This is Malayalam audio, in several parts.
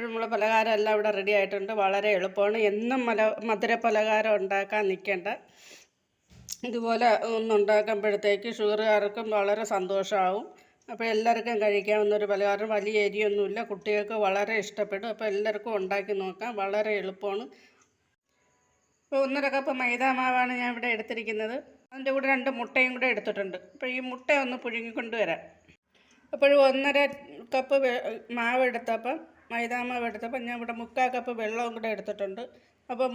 നമ്മളുടെ പലഹാരം എല്ലാം ഇവിടെ റെഡി ആയിട്ടുണ്ട്. വളരെ എളുപ്പമാണ്. എന്നും മധുര പലഹാരം ഉണ്ടാക്കാൻ നിൽക്കേണ്ട. ഇതുപോലെ ഒന്നുണ്ടാക്കുമ്പോഴത്തേക്ക് ഷുഗറുകാർക്കും വളരെ സന്തോഷമാവും. അപ്പോൾ എല്ലാവർക്കും കഴിക്കാവുന്നൊരു പലഹാരം. വലിയ എരിയൊന്നുമില്ല, കുട്ടികൾക്ക് വളരെ ഇഷ്ടപ്പെടും. അപ്പോൾ എല്ലാവർക്കും ഉണ്ടാക്കി നോക്കാം, വളരെ എളുപ്പമാണ്. ഇപ്പോൾ 1.5 കപ്പ് മൈദാമാവാണ് ഞാൻ ഇവിടെ എടുത്തിരിക്കുന്നത്. അതിൻ്റെ കൂടെ 2 മുട്ടയും കൂടെ എടുത്തിട്ടുണ്ട്. അപ്പോൾ ഈ മുട്ട ഒന്ന് പുഴുങ്ങിക്കൊണ്ട് വരാം. അപ്പോഴും 1.5 കപ്പ് മാവ് എടുത്തപ്പം, മൈദാമാവ് എടുത്തപ്പം ഞാൻ ഇവിടെ 3/4 കപ്പ് വെള്ളവും കൂടെ എടുത്തിട്ടുണ്ട്. അപ്പോൾ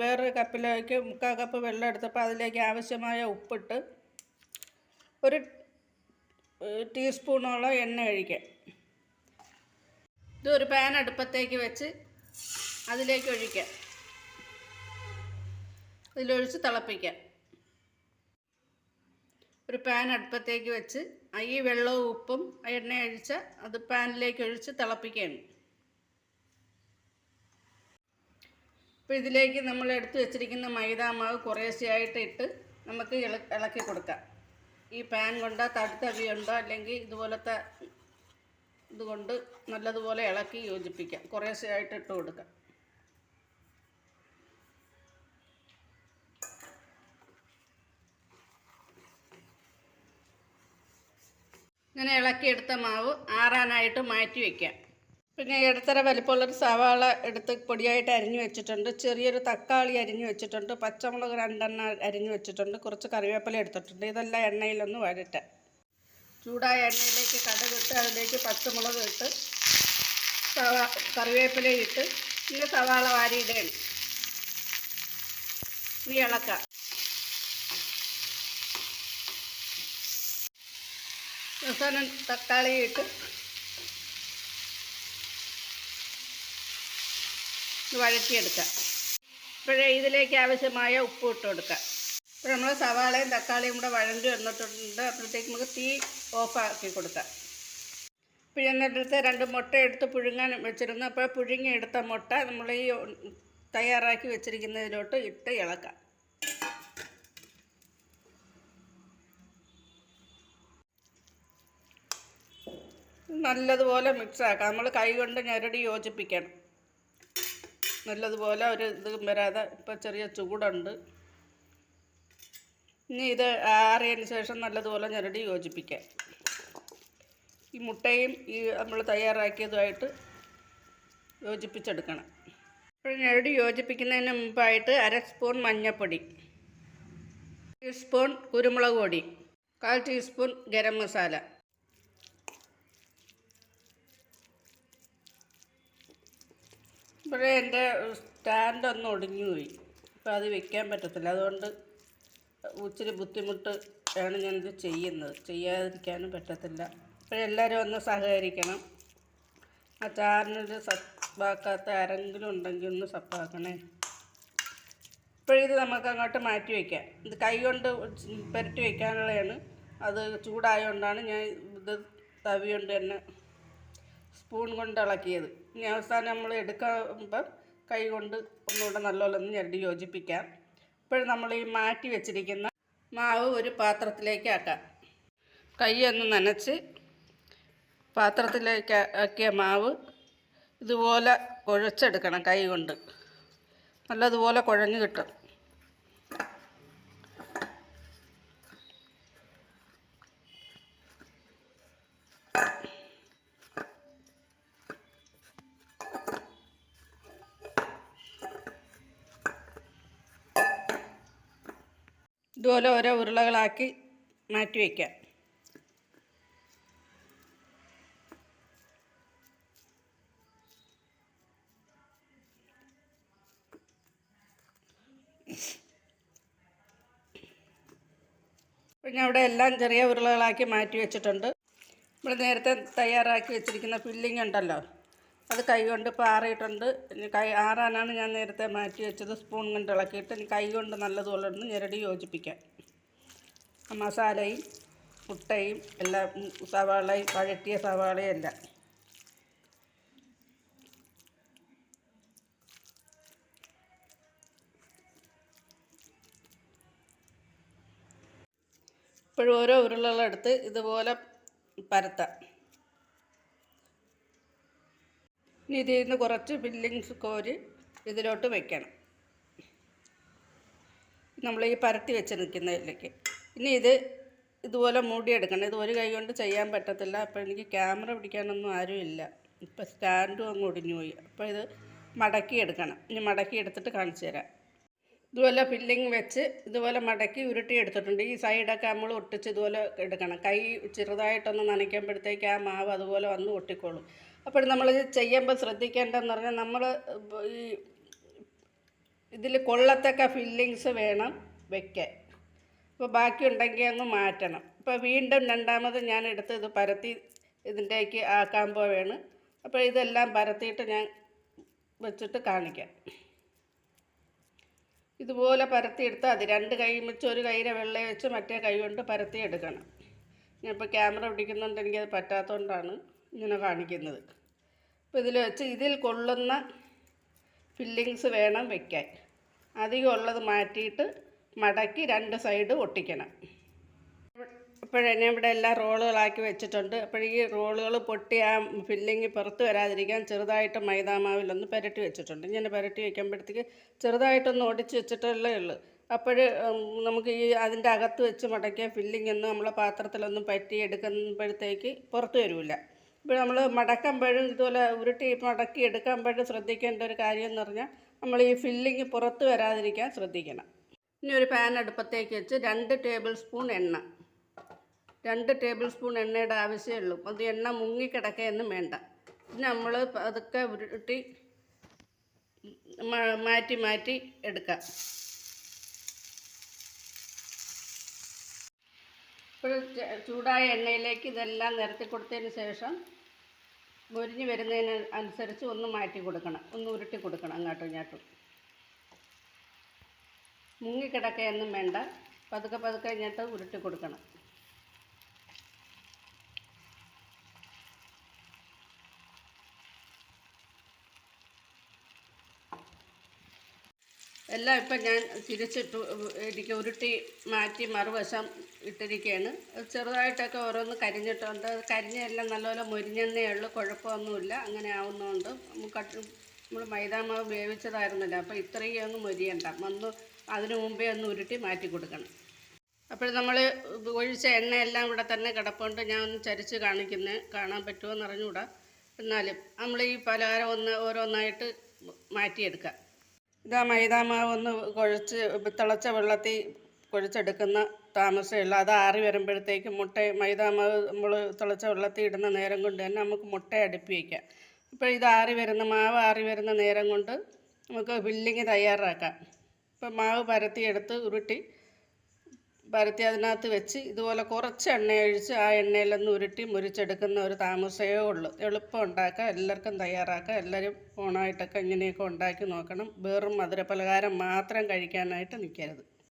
വേറൊരു കപ്പിലേക്ക് 3/4 കപ്പ് വെള്ളം എടുത്തപ്പോൾ അതിലേക്ക് ആവശ്യമായ ഉപ്പിട്ട് 1 ടീസ്പൂണോളം എണ്ണ ഒഴിക്കാം. ഇതൊരു പാൻ അടുപ്പത്തേക്ക് വെച്ച് അതിലേക്ക് ഒഴിക്കാം. ഇതിലൊഴിച്ച് തിളപ്പിക്കാം. ഒരു പാൻ അടുപ്പത്തേക്ക് വെച്ച് ഈ വെള്ളവും ഉപ്പും എണ്ണ ഒഴിച്ച് അത് പാനിലേക്ക് ഒഴിച്ച് തിളപ്പിക്കുകയാണ്. അപ്പോൾ ഇതിലേക്ക് നമ്മൾ എടുത്തു വെച്ചിരിക്കുന്ന മൈദാമാവ് കുറേശ്ശെയായിട്ട് ഇട്ട് നമുക്ക് ഇളക്കി കൊടുക്കാം. ഈ പാൻ കൊണ്ടോ തടി കൊണ്ടോ അല്ലെങ്കിൽ ഇതുപോലത്തെ ഇതുകൊണ്ട് നല്ലതുപോലെ ഇളക്കി യോജിപ്പിക്കാം. കുറേശ്ശെയായിട്ട് ഇട്ട് കൊടുക്കാം. ഇങ്ങനെ ഇളക്കിയെടുത്ത മാവ് ആറാനായിട്ട് മാറ്റി വയ്ക്കാം. പിന്നെ ഇടത്തര വലിപ്പമുള്ളൊരു സവാള എടുത്ത് പൊടിയായിട്ട് അരിഞ്ഞു വെച്ചിട്ടുണ്ട്. ചെറിയൊരു തക്കാളി അരിഞ്ഞു വെച്ചിട്ടുണ്ട്. പച്ചമുളക് 2 എണ്ണം അരിഞ്ഞു വെച്ചിട്ടുണ്ട്. കുറച്ച് കറിവേപ്പില എടുത്തിട്ടുണ്ട്. ഇതെല്ലാം എണ്ണയിലൊന്ന് വഴറ്റാം. ചൂടായ എണ്ണയിലേക്ക് കടുകിട്ട് അതിലേക്ക് പച്ചമുളക് ഇട്ട് കറിവേപ്പില ഇട്ട് പിന്നെ സവാള വാരിയിടണം. ഇനി ഇളക്കാം. അവസാനം തക്കാളി ഇട്ട് വഴറ്റിയെടുക്കാം. ഇപ്പോഴേ ഇതിലേക്ക് ആവശ്യമായ ഉപ്പ് ഇട്ട് കൊടുക്കാം. ഇപ്പോൾ നമ്മൾ സവാളയും തക്കാളിയും കൂടെ വഴണ്ടി വന്നിട്ടുണ്ട്. അപ്പോഴത്തേക്ക് നമുക്ക് തീ ഓഫാക്കി കൊടുക്കാം. പിഴിഞ്ഞെടുത്ത് 2 മുട്ട എടുത്ത് പുഴുങ്ങാൻ വെച്ചിരുന്നു. അപ്പോൾ പുഴുങ്ങിയെടുത്ത മുട്ട നമ്മൾ ഈ തയ്യാറാക്കി വെച്ചിരിക്കുന്നതിലോട്ട് ഇട്ട് ഇളക്കാം. നല്ലതുപോലെ മിക്സാക്കാം. നമ്മൾ കൈ കൊണ്ട് ഞെരടി യോജിപ്പിക്കണം. നല്ലതുപോലെ ഒരു ഇത് വരാതെ. ഇപ്പോൾ ചെറിയ ചൂടുണ്ട്. ഇനി ഇത് ആറിയതിന് ശേഷം നല്ലതുപോലെ ഞെരടി യോജിപ്പിക്കാം. ഈ മുട്ടയും ഈ നമ്മൾ തയ്യാറാക്കിയതുമായിട്ട് യോജിപ്പിച്ചെടുക്കണം. അപ്പോൾ ഞെരടി യോജിപ്പിക്കുന്നതിന് മുമ്പായിട്ട് 1/2 സ്പൂൺ മഞ്ഞൾപ്പൊടി, 1 ടീസ്പൂൺ കുരുമുളക് പൊടി, 1/4 ടീസ്പൂൺ ഗരം മസാല. ഇവിടെ എൻ്റെ സ്റ്റാൻഡൊന്ന് ഒടിഞ്ഞു പോയി. അപ്പോൾ അത് വെക്കാൻ പറ്റത്തില്ല. അതുകൊണ്ട് ഇച്ചിരി ബുദ്ധിമുട്ട് ആണ് ഞാനിത് ചെയ്യുന്നത്. ചെയ്യാതിരിക്കാനും പറ്റത്തില്ല. അപ്പോഴെല്ലാവരും ഒന്ന് സഹകരിക്കണം. ആ ചാനൽ സബ്സ്ക്രൈബാക്കാത്ത ആരെങ്കിലും ഉണ്ടെങ്കിൽ ഒന്ന് സബ്സ്ക്രൈബാക്കണേ. ഇപ്പോഴിത് നമുക്ക് അങ്ങോട്ട് മാറ്റി വയ്ക്കാം. ഇത് കൈ കൊണ്ട് പുരട്ടി വയ്ക്കാനുള്ളതാണ്. അത് ചൂടായതുകൊണ്ടാണ് ഞാൻ ഇത് തവി കൊണ്ട് തന്നെ സ്പൂൺ കൊണ്ട് ഇളക്കിയത്. ഇനി അവസാനം നമ്മൾ എടുക്കുമ്പം കൈ കൊണ്ട് ഒന്നുകൂടെ നല്ലപോലെ ഒന്ന് ഞെരടി യോജിപ്പിക്കാം. ഇപ്പോൾ നമ്മൾ ഈ മാറ്റി വെച്ചിരിക്കുന്ന മാവ് ഒരു പാത്രത്തിലേക്ക് ആക്കാം. കൈ ഒന്ന് നനച്ച് പാത്രത്തിലേക്ക് ആക്കിയ മാവ് ഇതുപോലെ കുഴച്ചെടുക്കണം. കൈ കൊണ്ട് നല്ലതുപോലെ കുഴഞ്ഞ് കിട്ടും. ഇതുപോലെ ഓരോ ഉരുളകളാക്കി മാറ്റി വയ്ക്കാം. പിന്നെ അവിടെ എല്ലാം ചെറിയ ഉരുളകളാക്കി മാറ്റി വെച്ചിട്ടുണ്ട്. നമ്മൾ നേരത്തെ തയ്യാറാക്കി വെച്ചിരിക്കുന്ന ഫില്ലിംഗ് ഉണ്ടല്ലോ, അത് കൈ കൊണ്ട് ഇപ്പോൾ ആറിയിട്ടുണ്ട്. ഇനി ആറാനാണ് ഞാൻ നേരത്തെ മാറ്റി വെച്ചത്. സ്പൂൺ കൊണ്ട് ഇളക്കിയിട്ട് ഇനി കൈ കൊണ്ട് നല്ലതുപോലെ ഒന്ന് ഞെരടി യോജിപ്പിക്കാം. മസാലയും മുട്ടയും എല്ലാം, സവാളയും വഴറ്റിയ സവാളയും എല്ലാം. ഇപ്പോഴും ഓരോ ഉരുളകളെടുത്ത് ഇതുപോലെ പരത്താം. ഇനി ഇതിൽ നിന്ന് കുറച്ച് ഫില്ലിങ്സ് കോരി ഇതിലോട്ട് വെക്കണം, നമ്മൾ ഈ പരത്തി വെച്ച് നിൽക്കുന്നതിലേക്ക്. ഇനി ഇതുപോലെ മൂടിയെടുക്കണം. ഇത് ഒരു കൈ കൊണ്ട് ചെയ്യാൻ പറ്റത്തില്ല. അപ്പോൾ എനിക്ക് ക്യാമറ പിടിക്കാനൊന്നും ആരുമില്ല. ഇപ്പോൾ സ്റ്റാൻഡും അങ്ങ് ഒടിഞ്ഞു പോയി. അപ്പോൾ ഇത് മടക്കി എടുക്കണം. ഇനി മടക്കി എടുത്തിട്ട് കാണിച്ചു തരാം. ഇതുപോലെ ഫില്ലിങ് വെച്ച് ഇതുപോലെ മടക്കി ഉരുട്ടി എടുത്തിട്ടുണ്ട്. ഈ സൈഡൊക്കെ നമ്മൾ ഒട്ടിച്ച് ഇതുപോലെ എടുക്കണം. കൈ ചെറുതായിട്ടൊന്ന് നനയ്ക്കുമ്പോഴത്തേക്ക് ആ മാവ് അതുപോലെ വന്ന് ഒട്ടിക്കോളും. അപ്പോൾ നമ്മളിത് ചെയ്യുമ്പോൾ ശ്രദ്ധിക്കേണ്ടതെന്ന് പറഞ്ഞാൽ നമ്മൾ ഈ ഇതിൽ കൊള്ളത്തക്ക ഫില്ലിങ്സ് വേണം വയ്ക്കാൻ. അപ്പോൾ ബാക്കിയുണ്ടെങ്കിൽ അങ്ങ് മാറ്റണം. അപ്പോൾ വീണ്ടും രണ്ടാമത് ഞാൻ എടുത്ത് ഇത് പരത്തി ഇതിൻ്റേക്ക് ആക്കാൻ പോവുകയാണ്. അപ്പോൾ ഇതെല്ലാം പരത്തിയിട്ട് ഞാൻ വെച്ചിട്ട് കാണിക്കാം. ഇതുപോലെ പരത്തിയെടുത്ത് അത് രണ്ട് കൈ വെച്ച് ഒരു കൈയിലെ വെള്ളം വെച്ച് മറ്റേ കൈ കൊണ്ട് പരത്തി എടുക്കണം. ഞാനിപ്പോൾ ക്യാമറ പിടിക്കുന്നുണ്ട്, എനിക്കത് പറ്റാത്തതുകൊണ്ടാണ് ഇങ്ങനെ കാണിക്കുന്നത്. അപ്പോൾ ഇതിൽ വെച്ച് ഇതിൽ കൊള്ളുന്ന ഫില്ലിങ്സ് വേണം വയ്ക്കാൻ. അധികം ഉള്ളത് മാറ്റിയിട്ട് മടക്കി രണ്ട് സൈഡ് ഒട്ടിക്കണം. അപ്പോഴെന്നെ ഇവിടെ എല്ലാം റോളുകളാക്കി വെച്ചിട്ടുണ്ട്. അപ്പോൾ ഈ റോളുകൾ പൊട്ടി ആ ഫില്ലിങ് പുറത്ത് വരാതിരിക്കാൻ ചെറുതായിട്ട് മൈദാമാവിലൊന്ന് പുരട്ടി വെച്ചിട്ടുണ്ട്. ഇങ്ങനെ പുരട്ടി വയ്ക്കുമ്പോഴത്തേക്ക് ചെറുതായിട്ടൊന്ന് ഒടിച്ച് വെച്ചിട്ടുള്ളേ ഉള്ളൂ. അപ്പോൾ നമുക്ക് ഈ അതിൻ്റെ അകത്ത് വെച്ച് മടക്കിയ ഫില്ലിങ് ഒന്നും നമ്മളെ പാത്രത്തിലൊന്നും പറ്റി എടുക്കുമ്പോഴത്തേക്ക് പുറത്ത് വരില്ല. ഇപ്പോൾ നമ്മൾ മടക്കുമ്പോഴും ഇതുപോലെ ഉരുട്ടി മടക്കി എടുക്കുമ്പോഴും ശ്രദ്ധിക്കേണ്ട ഒരു കാര്യം എന്ന് പറഞ്ഞാൽ നമ്മൾ ഈ ഫില്ലിങ് പുറത്ത് വരാതിരിക്കാൻ ശ്രദ്ധിക്കണം. ഇനി ഒരു പാൻ അടുപ്പത്തേക്ക് വെച്ച് 2 ടേബിൾ സ്പൂൺ എണ്ണ, 2 ടേബിൾ സ്പൂൺ എണ്ണയുടെ ആവശ്യമേ ഉള്ളൂ. അത് എണ്ണ മുങ്ങിക്കിടക്കുകയൊന്നും വേണ്ട. ഇത് നമ്മൾ അതൊക്കെ ഉരുട്ടി മാറ്റി മാറ്റി എടുക്കാം. ഇപ്പോൾ ചൂടായ എണ്ണയിലേക്ക് ഇതെല്ലാം നിരത്തി കൊടുത്തതിന് ശേഷം മൊരിഞ്ഞ് വരുന്നതിന് അനുസരിച്ച് ഒന്ന് മാറ്റി കൊടുക്കണം, ഒന്ന് ഉരുട്ടി കൊടുക്കണം അങ്ങോട്ടും ഇങ്ങോട്ടും. മുങ്ങിക്കിടക്കുകയൊന്നും വേണ്ട, പതുക്കെ പതുക്കെ ഇങ്ങോട്ട് ഉരുട്ടി കൊടുക്കണം. എല്ലാം ഇപ്പം ഞാൻ തിരിച്ചിട്ട് എനിക്ക് ഉരുട്ടി മാറ്റി മറുവശം ഇട്ടിരിക്കുകയാണ്. ചെറുതായിട്ടൊക്കെ ഓരോന്ന് കരിഞ്ഞിട്ടുണ്ട്. കരിഞ്ഞെല്ലാം നല്ലപോലെ മൊരിഞ്ഞെന്നേ ഉള്ളൂ, കുഴപ്പമൊന്നുമില്ല. അങ്ങനെ ആവുന്നതുകൊണ്ട് നമ്മൾ മൈദാമാവ് വേവിച്ചതായിരുന്നില്ല, അപ്പോൾ ഇത്രയും ഒന്ന് മൊരിയണ്ട. അതിനു മുമ്പേ ഒന്ന് ഉരുട്ടി മാറ്റി കൊടുക്കണം. അപ്പോൾ നമ്മൾ ഒഴിച്ച എണ്ണയെല്ലാം ഇവിടെ തന്നെ കിടപ്പുണ്ട്. ഞാൻ ഒന്ന് ചരിച്ച് കാണാൻ പറ്റുമോ എന്ന് അറിഞ്ഞുകൂടാ. എന്നാലും നമ്മൾ ഈ പലഹാരം ഓരോന്നായിട്ട് മാറ്റിയെടുക്കുക. ഇതാ മൈദാമാവ് ഒന്ന് തിളച്ച വെള്ളത്തിൽ കുഴച്ചെടുക്കുന്ന താമസമുള്ള. അത് ആറി വരുമ്പോഴത്തേക്ക് മൈദാമാവ് നമ്മൾ തിളച്ച വെള്ളത്തിൽ ഇടുന്ന നേരം കൊണ്ട് തന്നെ നമുക്ക് മുട്ട അടുപ്പി വയ്ക്കാം. ഇപ്പോൾ ഇത് മാവ് ആറി വരുന്ന നേരം കൊണ്ട് നമുക്ക് ഫില്ലിങ് തയ്യാറാക്കാം. ഇപ്പോൾ മാവ് പരത്തിയെടുത്ത് പരത്തി അതിനകത്ത് വെച്ച് ഇതുപോലെ കുറച്ച് എണ്ണ ഒഴിച്ച് ആ എണ്ണയിലൊന്ന് ഉരുട്ടി മുരിച്ചെടുക്കുന്ന ഒരു താമസമേ ഉള്ളൂ. എളുപ്പം ഉണ്ടാക്കാം, എല്ലാവർക്കും തയ്യാറാക്കാം. എല്ലാവരും ഓണായിട്ടൊക്കെ ഇങ്ങനെയൊക്കെ ഉണ്ടാക്കി നോക്കണം. വെറും മധുരപലഹാരം മാത്രം കഴിക്കാനായിട്ട് നിൽക്കരുത്.